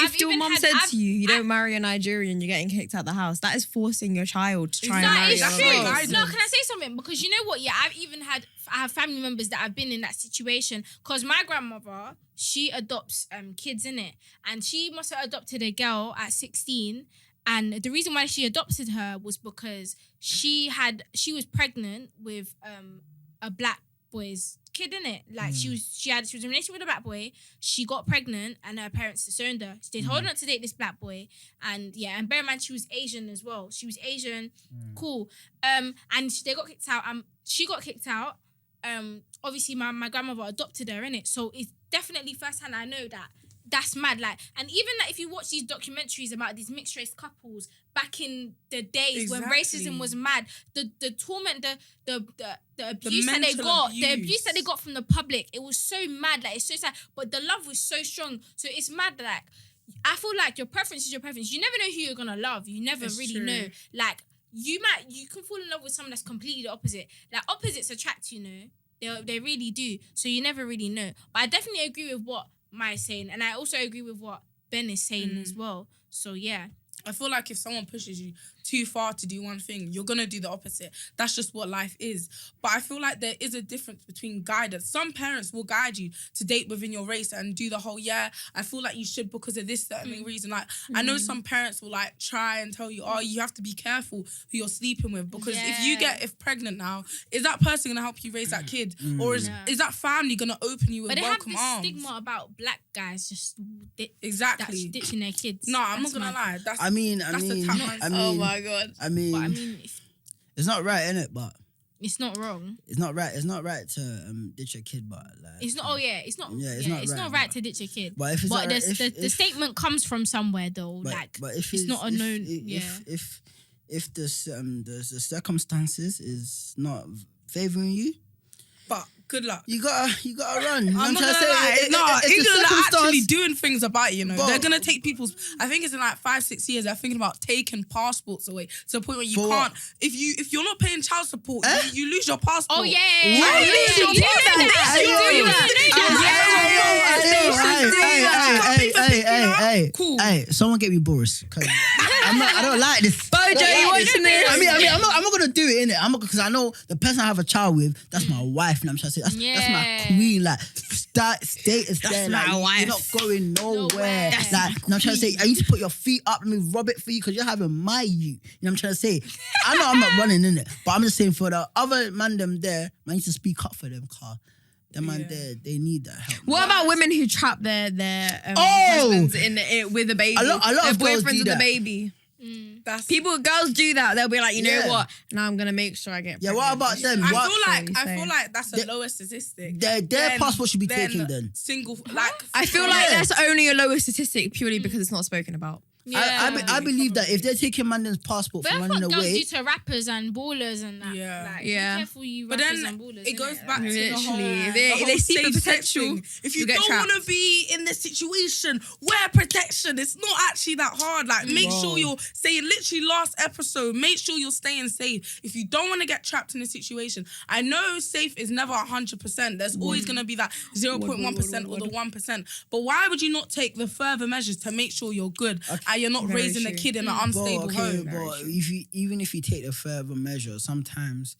if your mum said to you, you don't marry a Nigerian, you're getting kicked out the house, that is forcing your child to try and marry it's a true. Nigerian. No, can I say something? Because you know what? Yeah, I have family members that have been in that situation. Because my grandmother, she adopts kids, innit? And she must have adopted a girl at 16. And the reason why she adopted her was because she was pregnant with a black boy's kid, innit? Like she was in a relationship with a black boy. She got pregnant and her parents disowned her. They told her not to date this black boy. And and bear in mind she was Asian as well. She was Asian, cool. And they got kicked out. She got kicked out. Obviously my grandmother adopted her, innit? So it's definitely firsthand I know that's mad. Like, and even like if you watch these documentaries about these mixed race couples back in the days when racism was mad, the torment, the abuse that they got, the abuse that they got from the public, it was so mad. Like, it's so sad, but the love was so strong. So it's mad. Like, I feel like your preference is your preference. You never know who you're gonna love. You never really know. Like, you can fall in love with someone that's completely the opposite. Like, opposites attract, you know. They really do. So you never really know. But I definitely agree with what Maya's saying, and I also agree with what Ben is saying as well. So yeah, I feel like if someone pushes you too far to do one thing, you're gonna do the opposite. That's just what life is. But I feel like there is a difference between guidance. Some parents will guide you to date within your race and do the whole, I feel like you should because of this certain reason. Like, I know some parents will like try and tell you, you have to be careful who you're sleeping with, because if pregnant now, is that person gonna help you raise that kid? Or is that family gonna open you with welcome arms? But they have this stigma about black guys just ditching their kids. No, I'm not gonna lie. Oh my God. But I mean, it's not right, innit? But it's not wrong. It's not right. It's not right to ditch a kid, but like it's not. It's not. It's not right to ditch a kid. But if the statement comes from somewhere though. But if it's not a known. If the circumstances is not favouring you, but good luck. You gotta run. I'm not gonna lie. England are actually doing things about it, you know. They're gonna take people's. I think it's in like 5-6 years. They're thinking about taking passports away to the point where you can't. If you're not paying child support, you lose your passport. Oh yeah. You lose your passport. Cool. Hey, someone get me Boris. I don't like this. Bojo, you watching this? I mean, I'm not gonna do it, innit? Because I know the person I have a child with, that's my wife, and I'm trying to say that's my queen. Like, status there. Like, wife. You're not going nowhere. Like, I'm trying to say, I need to put your feet up. Let me rub it for you because you're having my you. You know what I'm trying to say? I know I'm not running in it, but I'm just saying for the other man them there, I need to speak up for them, car. Them man there, they need that help. What about women who trap their husbands with a baby? A lot of girls boyfriends do with that. a baby. Girls do that. They'll be like, you know what? Now I'm gonna make sure I get pregnant. What about them? I feel like that's a lower statistic. Their passport should be taken then. Single, I feel like that's only a lower statistic purely because it's not spoken about. I believe that if they're taking man's passport for running away, girls do to rappers and ballers and that. Be careful, you rappers and ballers. It goes back to the whole they see the potential. If you don't want to be in this situation, wear protection. It's not actually that hard. Like, make sure you're staying. Literally, last episode, make sure you're staying safe. If you don't want to get trapped in a situation, I know safe is never 100%. There's always going to be that 0.1% or the 1%. But why would you not take the further measures to make sure you're good? And you're not raising a kid in an unstable home. But even if you take the further measure, sometimes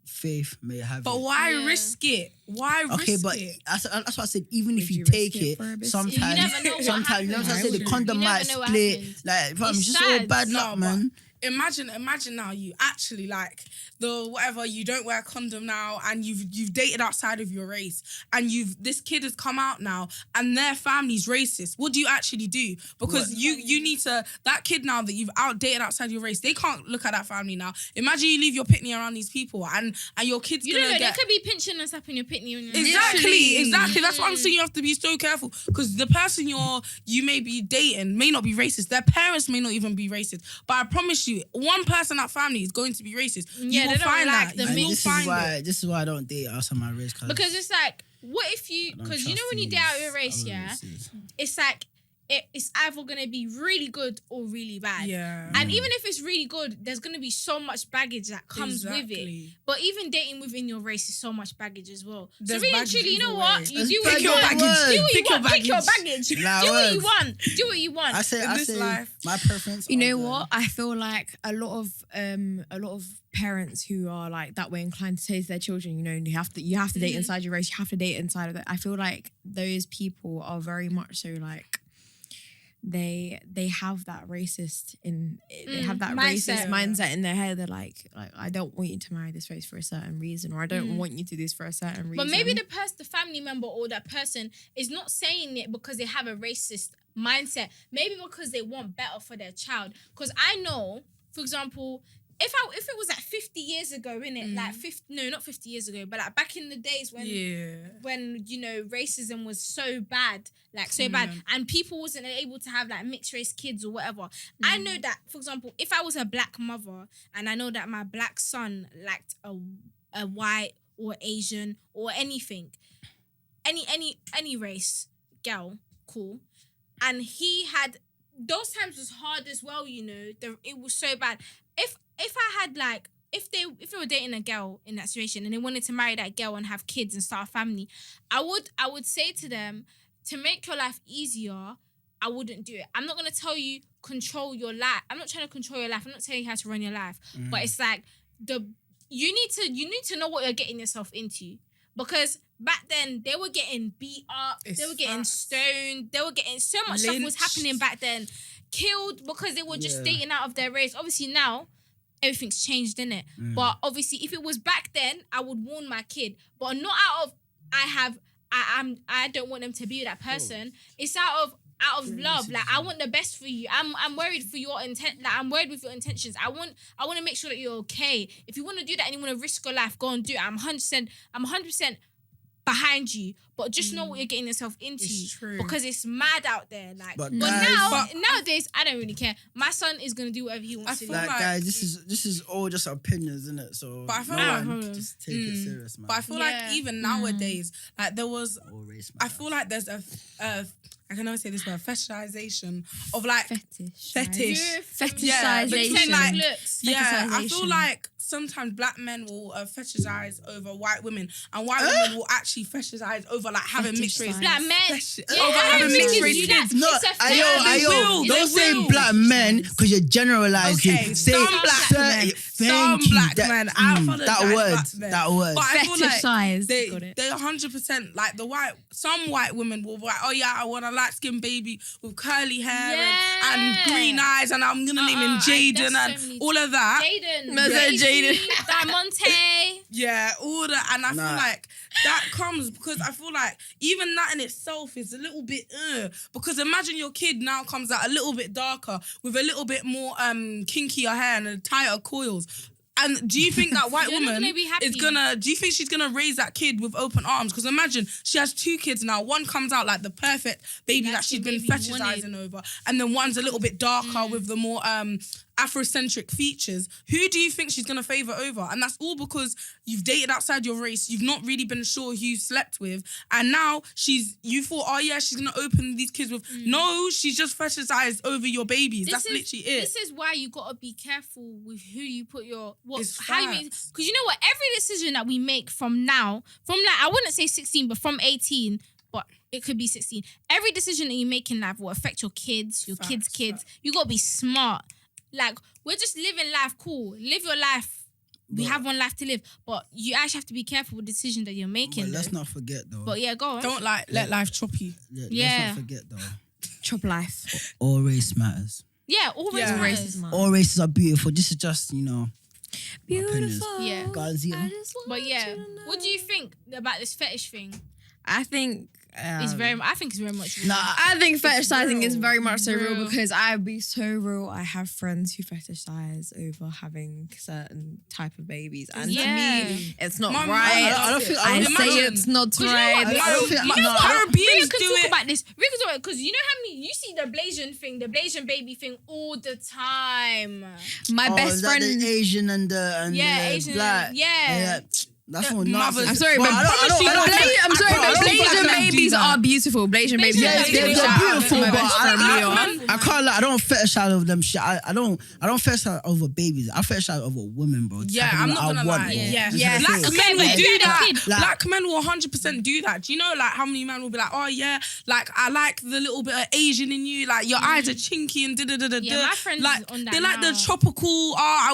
faith may have. But why risk it? Why risk it? That's what I said. Even if you take it, sometimes you know what I say, the condom might split. Like, it's just all bad luck, man. Imagine now you actually like you don't wear a condom now, and you've dated outside of your race, and this kid has come out now and their family's racist. What do you actually do? Because you need to, that kid now that you've dated outside your race, they can't look at that family now. Imagine you leave your pitney around these people and your kid's gonna get... They could be pinching and slapping your pitney. Exactly. That's what I'm saying. You have to be so careful because the person you may be dating may not be racist. Their parents may not even be racist. But I promise you, one person in that family is going to be racist. You will find that. This is why I don't date outside my race. Because it's like, what if you... Because you know when you date out your race, it's like, it's either gonna be really good or really bad. Yeah. And even if it's really good, there's gonna be so much baggage that comes with it. Exactly. But even dating within your race is so much baggage as well. There's so really, baggage truly, you know either what? way. You There's do what baggage. you want. Pick Do your what you Pick your want. Pick your baggage. baggage. Nah, Do what you words. want. Do what you want. I say, In this life. my preference. You are know the- what? I feel like a lot of parents who are like that way inclined to say to their children, you know, you have to date inside your race, you have to date inside of it. I feel like those people are very much so like they have that racist they have that racist mindset in their head. They're like I don't want you to marry this race for a certain reason, or I don't want you to do this for a certain reason. But maybe the family member or that person is not saying it because they have a racist mindset. Maybe because they want better for their child. Because I know, for example, if it was like 50 years ago, innit? Like not 50 years ago, but like back in the days when you know racism was so bad, like so bad, and people wasn't able to have like mixed race kids or whatever. I know that, for example, if I was a black mother and I know that my black son liked a white or Asian or anything, any race girl, cool, and he had those times was hard as well, you know. It was so bad. If I had like if they were dating a girl in that situation and they wanted to marry that girl and have kids and start a family, I would say to them, to make your life easier, I wouldn't do it. I'm not gonna tell you control your life. I'm not trying to control your life. I'm not telling you how to run your life. But it's like you need to know what you're getting yourself into. Because back then they were getting beat up, they were getting stoned, they were getting so much stuff was happening back then. Killed because they were just dating out of their race. Obviously now everything's changed, innit? But obviously if it was back then, I would warn my kid. But not out of I don't want them to be that person. It's out of love. Like I want the best for you. I'm worried for your intent. Like I'm worried with your intentions. I want to make sure that you're okay. If you want to do that and you want to risk your life, go and do it. I'm 100% behind you, but just know what you're getting yourself into. It's true. Because it's mad out there. Like, But but guys- nowadays, I don't really care. My son is gonna do whatever he wants to do. feel Like, guys, this is all just opinions, isn't it? So But I feel just take it serious, man. But I feel like even nowadays, like there was, All race I feel like there's a I can never say this word, fetishization of like fetish. Fetishization. Between, like, looks. Yeah, I feel Fetishization. like sometimes black men will fetishize over white women, and white women will actually fetishize over like having mixed race. Fetishize. Black men. Over having mixed race kids. No, It's a ayo, will. don't They say will. black men because you're generalizing. Okay, say some black men. Thank Some you. black men. I apologize, that word. black men. That word. But I feel like Fetishize. they Got it. 100% like some white women will be like, oh yeah, I want a light skinned baby with curly hair and green eyes, and I'm gonna name him Jaden that's so and many- all of that. Jaden. No, they're Jaden. Diamante. Yeah, all that, and I feel Nah. like that comes because I feel like even that in itself is a little bit because imagine your kid now comes out a little bit darker with a little bit more kinkier hair and tighter coils. And do you think that white You're not woman gonna be happy. is gonna? Do you think she's gonna raise that kid with open arms? Because imagine she has 2 kids now. One comes out like the perfect baby that That's she's the been baby you fetishizing over, and then one's a little bit darker with the more Afrocentric features. Who do you think she's gonna favor over? And that's all because you've dated outside your race. You've not really been sure who you slept with, and now you thought, oh yeah, she's gonna open these kids with. No, she's just fetishized over your babies. That's literally it. This is why you gotta be careful with who you put your It's how you make. facts. Because you know what, every decision that we make from now, from like I wouldn't say 16, but from 18, but it could be 16. Every decision that you make in life will affect your kids, your kids' kids. You gotta be smart. Like we're just living life cool. Live your life. We have one life to live, but you actually have to be careful with the decision that you're making. But let's though. not forget though. But yeah, go on. Don't let life chop you. Let's Yeah. not forget though. Chop life. All race matters. Yeah, all race Yeah. matters. Racism. All races are beautiful. This is just Beautiful. Yeah. Guys, you know. But yeah, what do you think about this fetish thing? I think It's I think it's very much real. Nah, I think fetishizing is real. very much so real Real. because I'd be so real. I have friends who fetishize over having certain type of babies, and Yeah. to me, it's not My mum right. does I don't it. think- I Imagine- say it's not you know what? right. I don't think- You know no, what? I don't- Rhea Caribbeans can do talk it. about this. Rhea can talk about because you know how many you see the Blasian thing, the Blasian baby thing all the time. My Oh, best is that friend. the Asian and the Yeah, the Asian, black. yeah. That's what mothers- I'm sorry, But but I don't- I'm sorry, but think Blasian black men do babies that. are beautiful. Blasian babies Yeah, are they're beautiful. beautiful, My but best friend, Leo. I can't lie. I don't fetishize over them shit. I don't fetishize over babies. I fetishize over women, bro. Yeah, Type of I'm women not I gonna want, lie. bro. Yeah, You know what I'm black saying? men will but do they're that. kid. Black men will 100% do that. Do you know like how many men will be like, oh yeah, like I like the little bit of Asian in you, like your eyes are chinky and da da da da. Yeah, my friends like is on that they like now. the tropical. I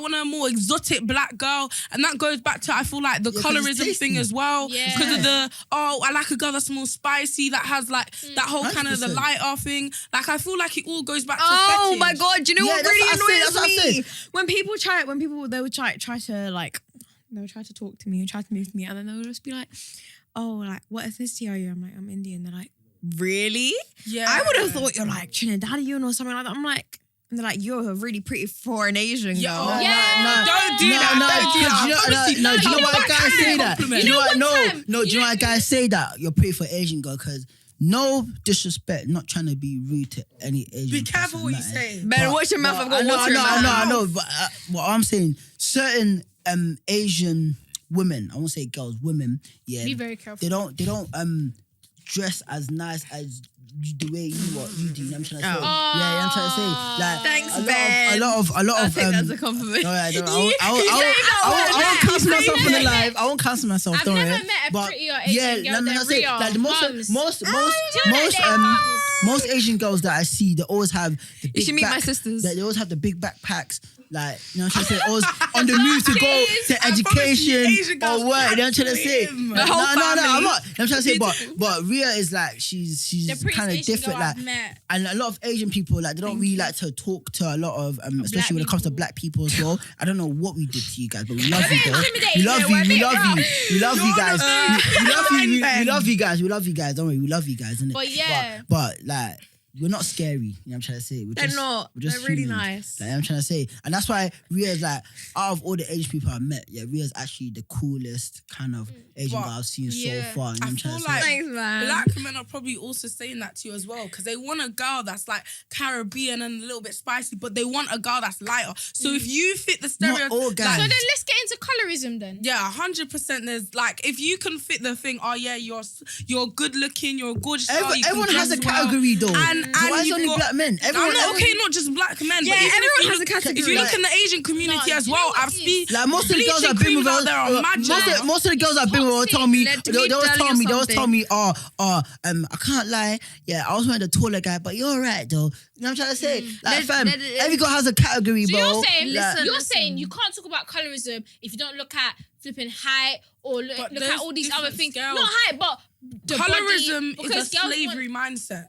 want a more exotic black girl, and that goes back to I feel like the 'cause it's colorism tasty. thing as well. Yeah. Because of the I like a girl that's more spicy, that has like that whole kind of the 100%. lighter thing. Like I feel like it all goes back to Oh fetish. my god! Do you know Yeah, what that's really what I said, annoys that's what I me? When people they would try to like, they would try to talk to me and try to move to me, and then they would just be like, "Oh, like what ethnicity are you?" I'm like, "I'm Indian." They're like, "Really?" Yeah, I would have thought you're like Trinidadian or something like that. I'm like, and they're like, "You're a really pretty foreign Asian girl." Yeah. Yeah. Don't do that. Don't do that. No, do you know no, why that guys kind say of that? compliment. Do you know why? You know No, one time- no. Do you know why guys say that? You're pretty for Asian girl, because no disrespect, not trying to be rude to any Asian. Be careful person, what you man. say. Better watch your mouth. I've got I know, water in my I mouth. know. But what I'm saying, certain Asian women, I won't say girls, women, yeah, Be very careful. they don't dress as nice as the way you do. You know what I'm trying to say? Oh. Yeah, you know what I'm trying to say. Like Thanks, Ben. a lot of I think that's a compliment. all right, I won't cancel myself on the live. I won't cancel myself. I've don't never worry. met a But prettier Asian yeah, girl let me than not say, Ria. like the Mums. most Asian girls that I see, they always have the big You should meet my back- sisters. They always have the big backpacks. Like, you know what I'm trying to say? Always on the move to go to education Asian girls or work. You know what I'm trying to say? him. No, The whole I'm not. family. You know what I'm trying to say? But Ria is like, she's The prettiest kind of Asian different. girl Like, I've met. and a lot of Asian people, like, they don't really like to talk to a lot of, especially when it comes to people. black people as well. I don't know what we did to you guys, but we love We're you, though. intimidating, We love yeah, you. we're We a love bit you. We love you guys. We love you. Ben. We love you guys. We love you guys. Don't worry. We love you guys. Innit? But yeah. But like, we're not scary. You know what I'm trying to say? We're They're just, not. We're just They're really humans. nice. Like, I'm trying to say. And that's why Ria's like, out of all the Asian people I've met, yeah, Ria's actually the coolest kind of Asian But, girl I've seen yeah, so far. You know what I'm I trying feel to like say? Thanks, man. black men are probably also saying that to you as well, because they want a girl that's like Caribbean and a little bit spicy, but they want a girl that's lighter. So if you fit the Not stereotype, all guys. So then let's get into colorism then. yeah, 100%. There's like, if you can fit the thing, oh yeah, you're good looking, you're a gorgeous girl, you can Everyone has a dress well. category though. And Why is you've only got- black men? I'm Everyone, not, okay, not just black men, Yeah, but even everyone if you has a look, category. if you look Like- in the Asian community No, as do you well, know what I've it seen is? Like most of the girls bleaching I've been with, creams out there are mad. most of the girls I've been with will tell me, Let they me always tell tell you me, they always something. tell me, I can't lie, yeah, I was with a taller guy, but you're alright though. You know what I'm trying to say? Like, fam, every girl has a category, So bro. you're saying, Like, you're saying you can't talk about colorism if you don't look at flipping height or look But at there's all these other different things. scales. Not height, but the Colorism body, is a because girls slavery mindset.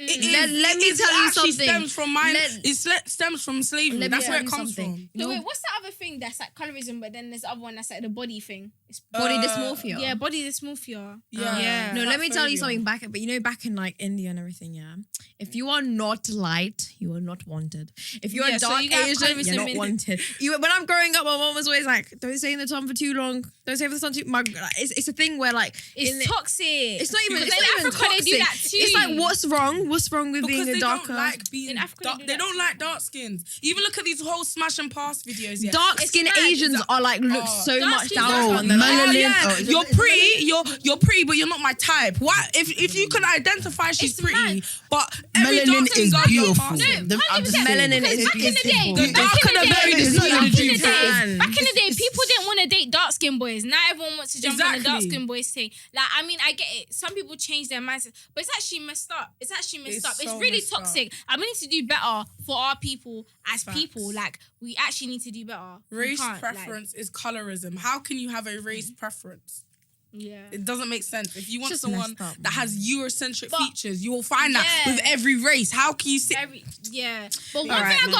It Let is- me it tell you actually something. Stems from stems from slavery. Let me That's tell where it you comes something. from. So wait, what's the other thing that's like colorism, but then there's the other one that's like the body thing? It's Body dysmorphia. yeah, body dysmorphia. Yeah. No, let me tell you Fatphobia. something back. But you know, back in like India and everything, yeah. If you are not light, you are not wanted. If you are Yeah, so dark you got Asian, colorism you're not in- wanted. When I'm growing up, my mom was always like, "Don't stay in the sun for too long. Don't stay in the sun too." It's a thing where like It's toxic. It's not even. Because It's in not even Africa they do that toxic. too. It's like what's wrong? What's wrong with Because being a they darker? don't like being In Africa, dark. they do They that don't too. like dark skins. Even look at these whole smash and pass videos. Yeah. Dark It's skinned mad. Asians It's are like look Oh. so Dark much skin down girls on are them. melanin. yeah, Oh, is you're it- pretty. You're pretty, but you're not my type. Why? If you can identify she's It's pretty, mad. but every Melanin dark skin is girl you're beautiful. passing. No, I'm just 100%. saying, Melanin because is back in the day, The back darker in the the berry, day, the sweeter back the in the juice. day, back in the day, people didn't want to date dark skinned boys. Now everyone wants to jump on the dark Exactly. skinned boys thing. Like, I mean, I get it. Some people change their mindset, but it's actually messed up. It's actually messed It's up. It's so really messed up. toxic. And we need to do better for our people as Facts. people. Like, we actually need to do better. We Race can't, like- preference is colorism. How can you have a race preference? yeah. It doesn't make sense. If you want just someone messed up, that has Eurocentric But- features, you will find that Yeah. with every race. How can you sit? Yeah. But one Alright, thing I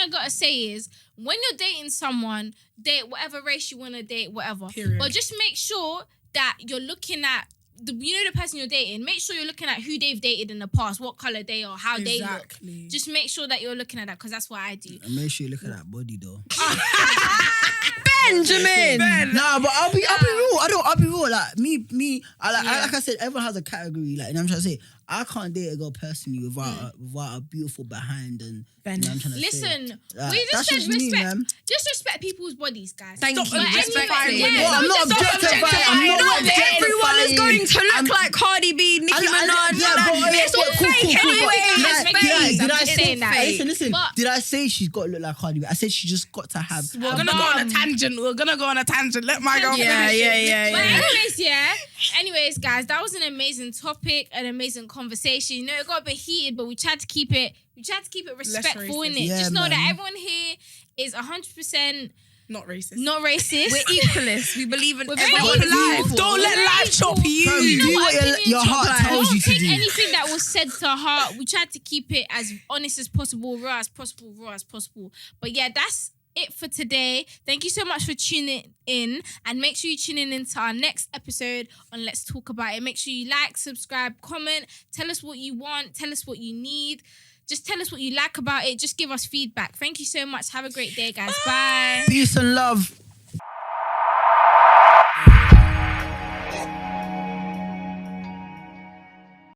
gotta say is when you're dating someone, date whatever race you wanna date, whatever. Period. But just make sure that you're looking at the person you're dating. Make sure you're looking at who they've dated in the past, what color they are, how they look. Exactly. Just make sure that you're looking at that because that's what I do. And make sure you look at that body though. Benjamin. Nah, but I'll be real. I'll be real. Like me. Like I said, everyone has a category. Like, you know what I'm trying to say. I can't date a girl personally without a beautiful behind and. You know what I'm trying to Listen, say. we just That's said just me, respect. man. Just respect people's bodies, guys. Thank you. objectifying Yeah, women. Well, I'm not objectifying. I'm not Not everyone is going to look I'm- like Cardi B, Nicki Minaj. It's all fake anyway. Did I I'm just say saying that. Listen. But- Did I say she's got to look like Cardi B? I said she just got to have. We're gonna go on a tangent. Let my girl finish it. But anyways, guys, that was an amazing topic, an amazing conversation. You know, it got a bit heated, but we tried to keep it respectful, racist. innit? Yeah, Just know man. that everyone here is 100% Not racist. not racist. We're equalists. We believe in We're very everyone's equal. life. Don't let life chop you. Fam, You know do what what opinions your heart are. tells Don't you to take do. anything that was said to heart. We tried to keep it as honest as possible, raw as possible. But yeah, that's it for today. Thank you so much for tuning in, and make sure you tune in into our next episode on Let's Talk About It. Make sure you like, subscribe, comment, tell us what you want, tell us what you need. Just tell us what you like about it. Just give us feedback. Thank you so much. Have a great day, guys. Bye. Peace and love.